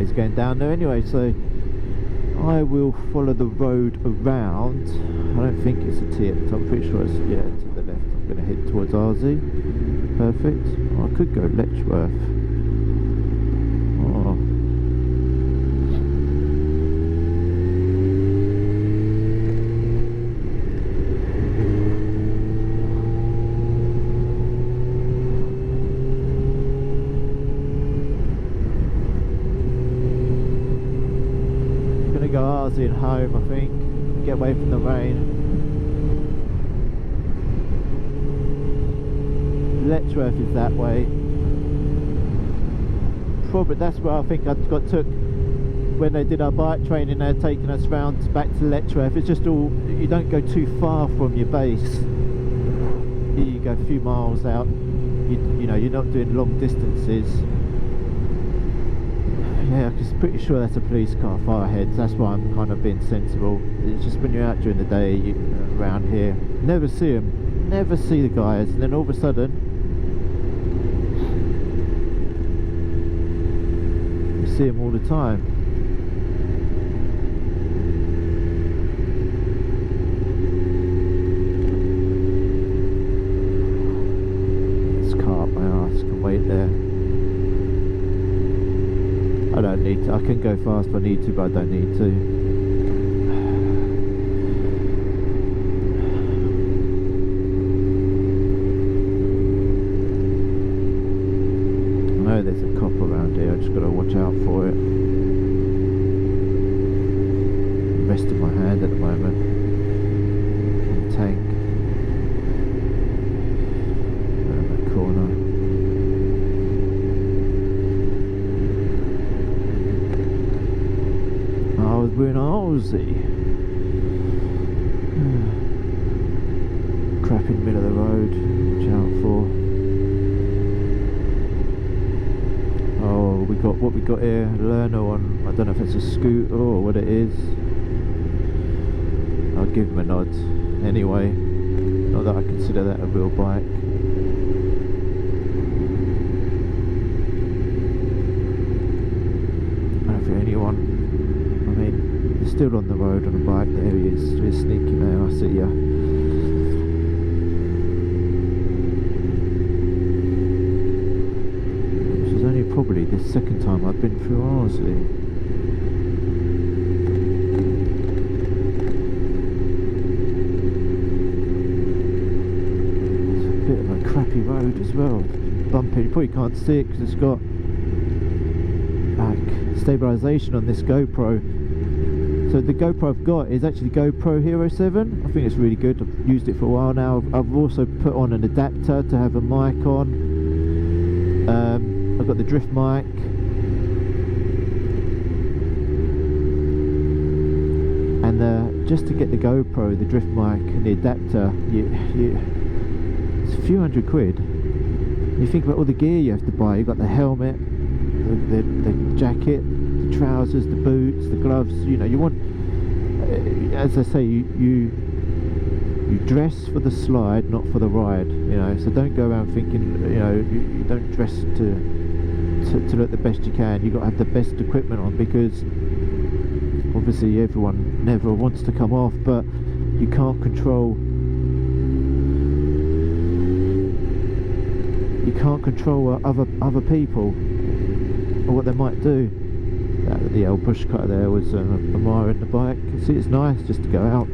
he's going down there anyway, so I will follow the road around. I don't think it's a T at the top, I'm pretty sure it's, yeah, to the left. I'm going to head towards Arsey. Perfect. Oh, I could go Letchworth. Oh. Go Arsey and home, I think. Get away from the rain. Letchworth is that way. Probably that's where I think I got took when they did our bike training. They're taking us round back to Letchworth. It's just all, you don't go too far from your base. You go a few miles out. You know, you're not doing long distances. Yeah, I'm pretty sure that's a police car far ahead. That's why I'm kind of being sensible. It's just when you're out during the day around here, never see them, never see the guys, and then all of a sudden you see them all the time. This car up my arse can wait there. I don't need to. I can go fast if I need to, but I don't need to. I know there's a cop around here, I just got to watch out for it. I'm resting my hand at the moment. Tank. Around that corner. We're in Arsey. Crap in the middle of the road. Watch out for. Oh, we got what we got here. Learner on. I don't know if it's a scooter or what it is. I'll give him a nod. Anyway, not that I consider that a real bike. I don't think anyone. Still on the road on a bike. There he is. He's sneaky there. I see ya. This is only probably the second time I've been through Arsey. It's a bit of a crappy road as well. Bumpy. You probably can't see it because it's got like stabilisation on this GoPro. So the GoPro I've got is actually GoPro Hero 7. I think it's really good. I've used it for a while now. I've also put on an adapter to have a mic on. I've got the drift mic. And just to get the GoPro, the drift mic and the adapter, it's a few hundred quid. You think about all the gear you have to buy. You've got the helmet, the jacket, trousers, the boots, the gloves. You know, you want, as I say, you dress for the slide, not for the ride. You know, so don't go around thinking, you know, you don't dress to look the best you can. You've got to have the best equipment on, because obviously everyone never wants to come off, but you can't control other people or what they might do. The old push cut there was admiring the bike. See, it's nice just to go out.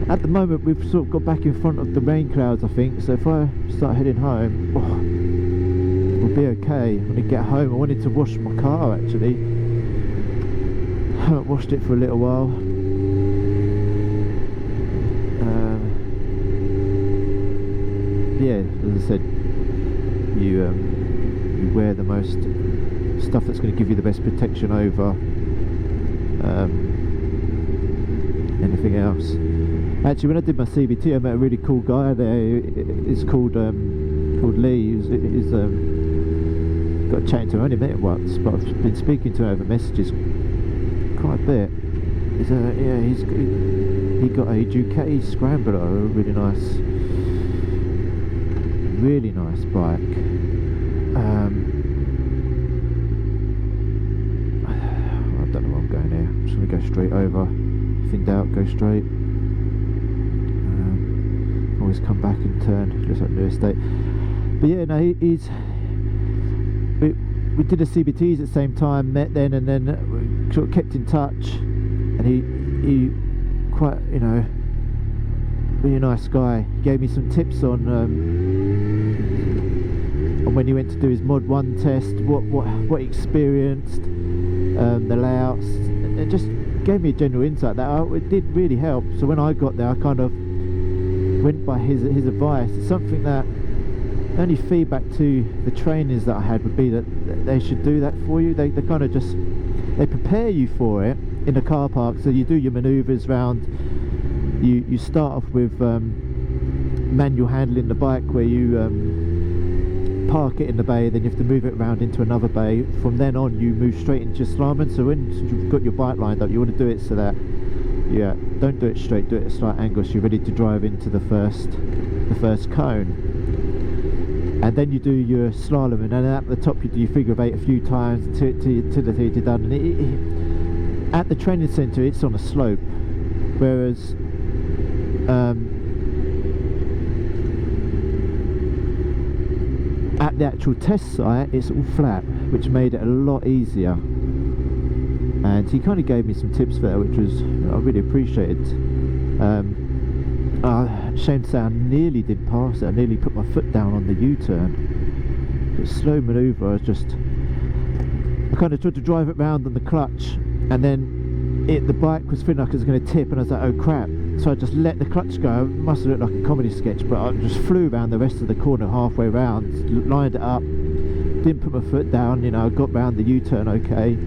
At the moment we've sort of got back in front of the rain clouds, I think, so if I start heading home, we'll be okay. When I get home, I wanted to wash my car actually. I haven't washed it for a little while. Yeah, as I said, you wear the most stuff that's going to give you the best protection over anything else. Actually, when I did my CBT, I met a really cool guy there. It's called Lee. He's got a chat to him. I only met him once, but I've been speaking to him over messages quite a bit. He got a Ducati Scrambler, a really nice bike. I straight over. If in doubt, go straight. Always come back and turn, just like New Estate. But yeah, no, he's. We did a CBTs at the same time, met then, and then we sort of kept in touch. And he quite, you know, really nice guy. He gave me some tips on when he went to do his Mod 1 test, what he experienced, the layouts, and just gave me a general insight that it did really help. So when I got there, I kind of went by his advice. It's something that only feedback to the trainers that I had would be that they should do that for you. They kind of just, they prepare you for it in the car park. So you do your manoeuvres round. You start off with manual handling the bike, where you park it in the bay, then you have to move it around into another bay. From then on, you move straight into your slalom. So when you've got your bike lined up, you want to do it so that, yeah, don't do it straight, do it at a slight angle, so you're ready to drive into the first cone. And then you do your slalom, and then at the top you do your figure of 8 a few times to the thing you're done. And at the training centre, it's on a slope, whereas at the actual test site it's all flat, which made it a lot easier. And he kind of gave me some tips there, which was I really appreciated. Shame to say I nearly did pass it. I nearly put my foot down on the U-turn. Slow manoeuvre. I kind of tried to drive it round on the clutch, and then the bike was feeling like it was going to tip, and I was like, oh crap. So I just let the clutch go. It must have looked like a comedy sketch, but I just flew around the rest of the corner halfway round, lined it up, didn't put my foot down, you know, got round the U-turn okay.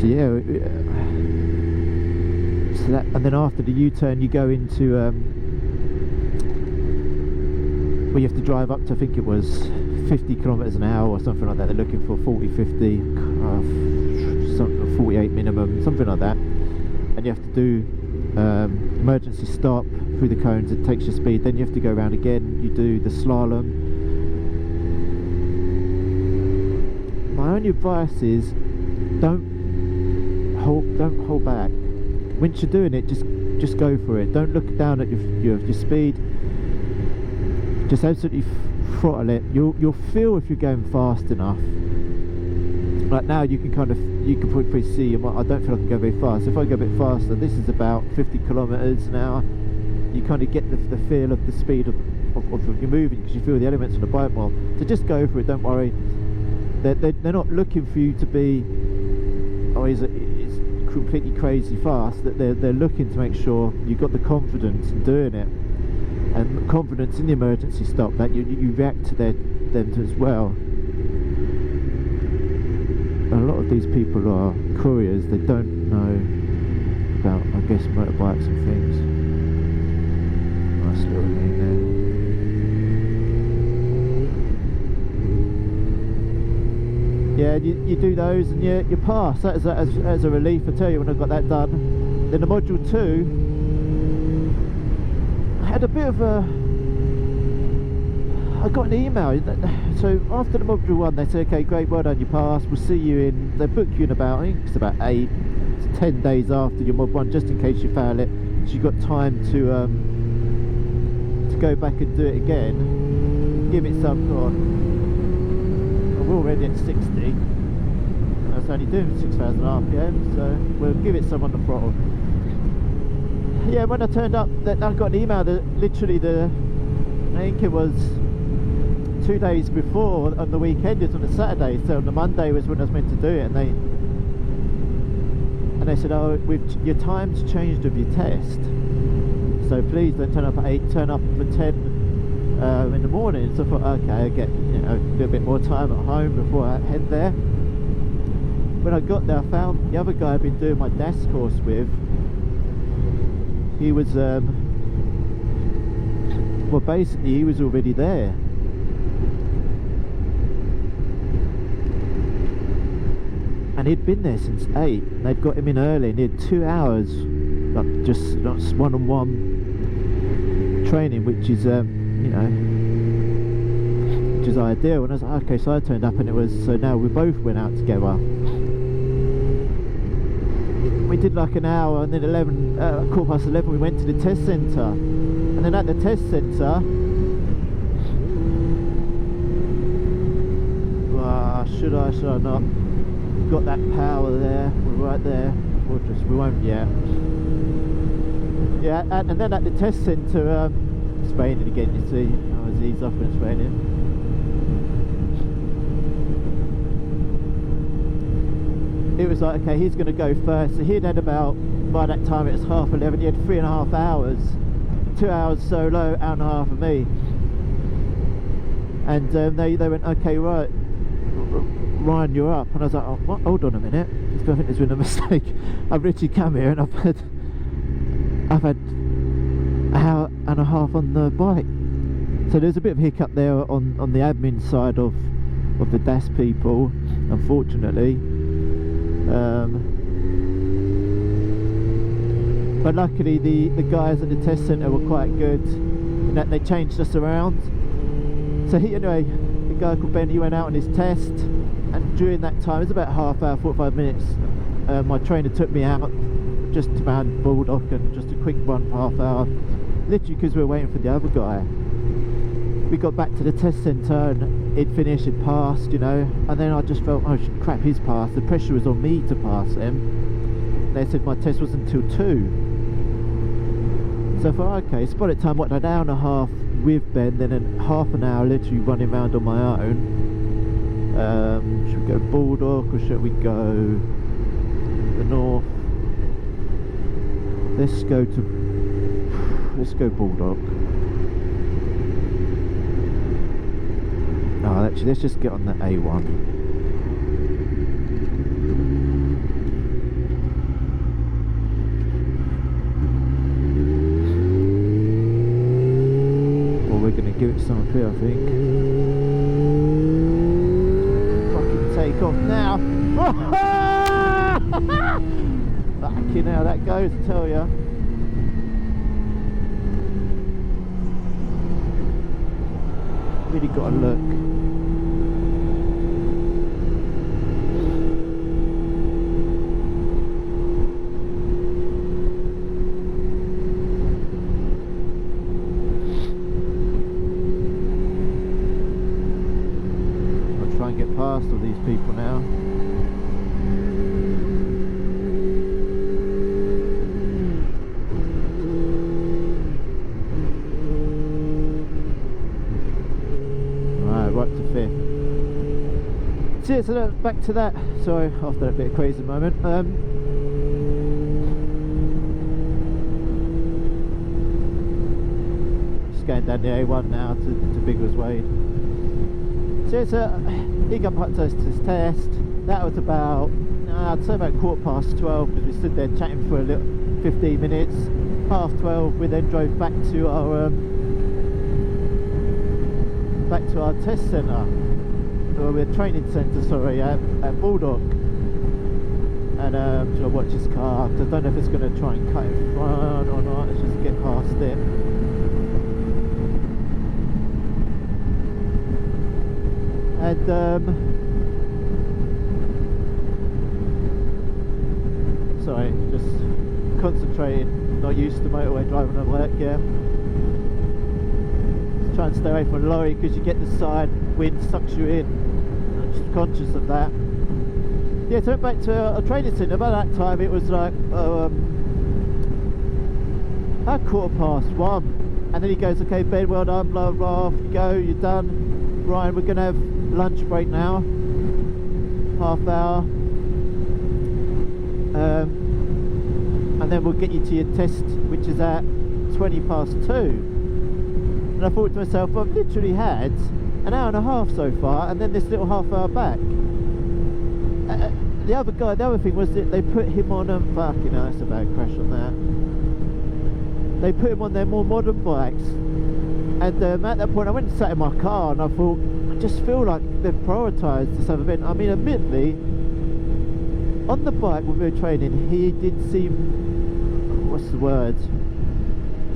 So yeah, so that, and then after the U-turn you go into where you have to drive up to, I think it was 50 kilometers an hour or something like that. They're looking for 40, 50, 48 minimum, something like that. And you have to do emergency stop through the cones. It takes your speed. Then you have to go around again. You do the slalom. My only advice is don't hold back. Once you're doing it, just go for it. Don't look down at your speed. Just absolutely throttle it. You'll feel if you're going fast enough. Like now, you can probably see. I don't feel like I can go very fast. If I go a bit faster, this is about 50 kilometers an hour. You kind of get the feel of the speed of your moving, because you feel the elements on the bike more. So just go for it. Don't worry. They're not looking for you to be, oh, it's completely crazy fast. That they're looking to make sure you've got the confidence in doing it, and confidence in the emergency stop, that you react to them as well. A lot of these people are couriers. They don't know about, I guess, motorbikes and things. Nice little lane there. Yeah, you do those and you pass. That as a relief, I tell you, when I got that done. Then the module 2, I had a bit of a... I got an email. So after the module 1, they said, okay, great, well done, you passed. We'll see you in... They book you in about, I think it's about 8 to 10 days after your mod 1, just in case you fail it. So you've got time to go back and do it again. Give it some... We're already at 60. I was only doing 6,000 RPM, so we'll give it some on the throttle. Yeah, when I turned up, I got an email that literally I think it was 2 days before, on the weekend. It was on a Saturday, so on the Monday was when I was meant to do it, and they said, oh, your time's changed of your test, so please don't turn up at 8, turn up for 10 in the morning. So I thought, okay, I get, you know, a little bit more time at home before I head there. When I got there, I found the other guy I'd been doing my DAS course with. He was well, basically he was already there. And he'd been there since 8, and they'd got him in early, and he had 2 hours, like just one-on-one training, which is you know, which is ideal. And I was like, okay, so I turned up, and it was, so now we both went out together. We did like an hour, and then 11:15 we went to the test centre, and then at the test centre, should I not? Got that power there, we're right there. We won't yet. Yeah, and then at the test centre, spraying it again, you see. I was eased off when spraying it. It was like, okay, he's going to go first. So he'd had about, by that time it was 11:30, he had 3.5 hours. 2 hours solo, hour and a half of me. And they went, okay, right, Ryan, you're up. And I was like, oh, what? Hold on a minute. I think there's been a mistake. I've literally come here and I've had an hour and a half on the bike. So there's a bit of hiccup there on the admin side of the DAS people, unfortunately. But luckily the guys at the test centre were quite good in that they changed us around. So anyway, the guy called Ben, he went out on his test, and during that time, it was about half hour, 45 minutes, my trainer took me out just around Baldock, and just a quick run for half hour, literally because we were waiting for the other guy. We got back to the test centre and he'd finished, he'd passed, you know, and then I just felt, oh crap, he's passed. The pressure was on me to pass him. They said my test wasn't until 2. So I thought, okay, spotted time, what, an hour and a half with Ben, then half an hour literally running around on my own. Should we go Baldock or should we go the north? Let's go Baldock. Oh, actually, let's just get on the A1. Or we're going to give it some up here, I think. Fucking take off now. Fucking hell, that goes, I tell ya. Really got to look. I'll try and get past all these people now. So back to that. Sorry, after that bit of crazy moment. Just going down the A1 now to Biggleswade Wade. So he got up to his test. That was about, I'd say about 12:15, because we stood there chatting for a little 15 minutes. 12:30, we then drove back to our test centre. We're training centre, sorry, at Baldock, and should I watch his car? Because I don't know if it's going to try and cut in front or not. Let's just get past it. And sorry, just concentrating. Not used to motorway driving at work, yeah. Just try and stay away from the lorry, because you get the side wind sucks you in. I'm just conscious of that. Yeah, so went back to a training centre. By that time it was like about 1:15, and then he goes, okay Ben, well done, blah blah, off you go, you're done. Ryan, we're gonna have lunch break now, half hour, and then we'll get you to your test, which is at 2:20. And I thought to myself, I've literally had an hour and a half so far, and then this little half hour back. The other thing was that they put him on fucking hell, that's a bad crash on that. They put him on their more modern bikes, and at that point I went and sat in my car, and I thought, I just feel like they've prioritised this other event. I mean, admittedly, on the bike when we were training, he did seem, what's the word?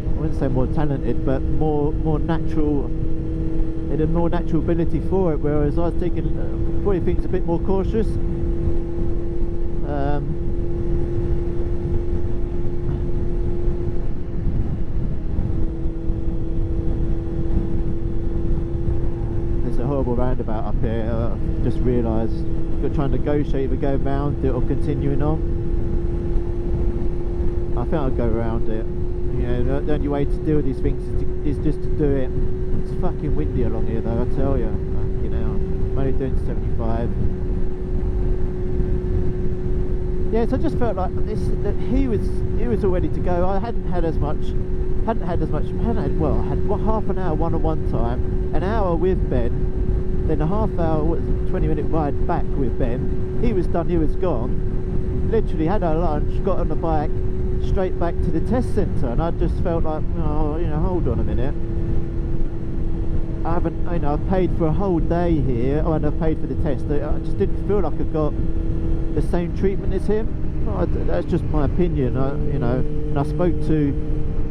I wouldn't say more talented, but more natural. had a more natural ability for it, whereas I was taking probably things a bit more cautious. There's a horrible roundabout up here. Just realised you're trying to negotiate either go round it or continuing on. I think I'll go around it. You know, the only way to deal with these things is just to do it. It's fucking windy along here though, I tell you. You know, I'm only doing 75. Yeah, so I just felt like that he was all ready to go. I hadn't had half an hour one-on-one time, an hour with Ben, then a half hour, 20-minute ride back with Ben. He was done, he was gone. Literally had our lunch, got on the bike, straight back to the test centre, and I just felt like, oh, you know, hold on a minute. I haven't, you know, I've paid for a whole day here, and I've paid for the test. I just didn't feel like I got the same treatment as him. Oh, that's just my opinion, you know. And I spoke to,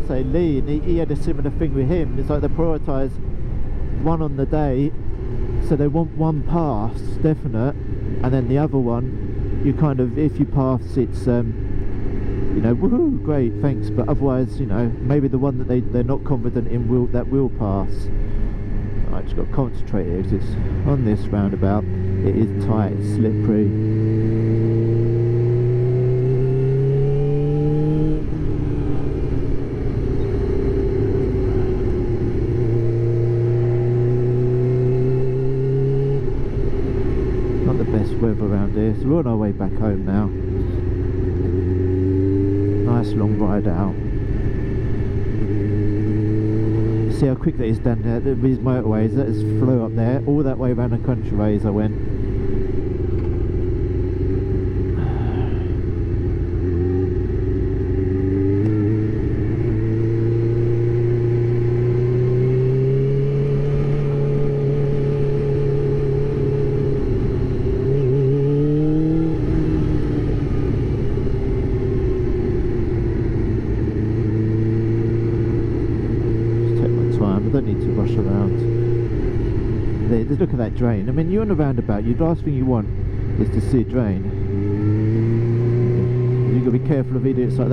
say, Lee, and he had a similar thing with him. It's like they prioritise one on the day, so they want one pass, definite, and then the other one, you kind of, if you pass, it's you know, woohoo, great, thanks, but otherwise, you know, maybe the one that they're not confident in will pass. I just got to concentrate here because it's on this roundabout. It is tight, it's slippery. Not the best weather around here, so we're on our way back home now. Nice long ride out. See how quick that is down there. These motorways, that is flow up there, all that way around the country ways I went. Look at that drain. I mean, you're on a roundabout, the last thing you want is to see a drain. You've got to be careful of idiots like that.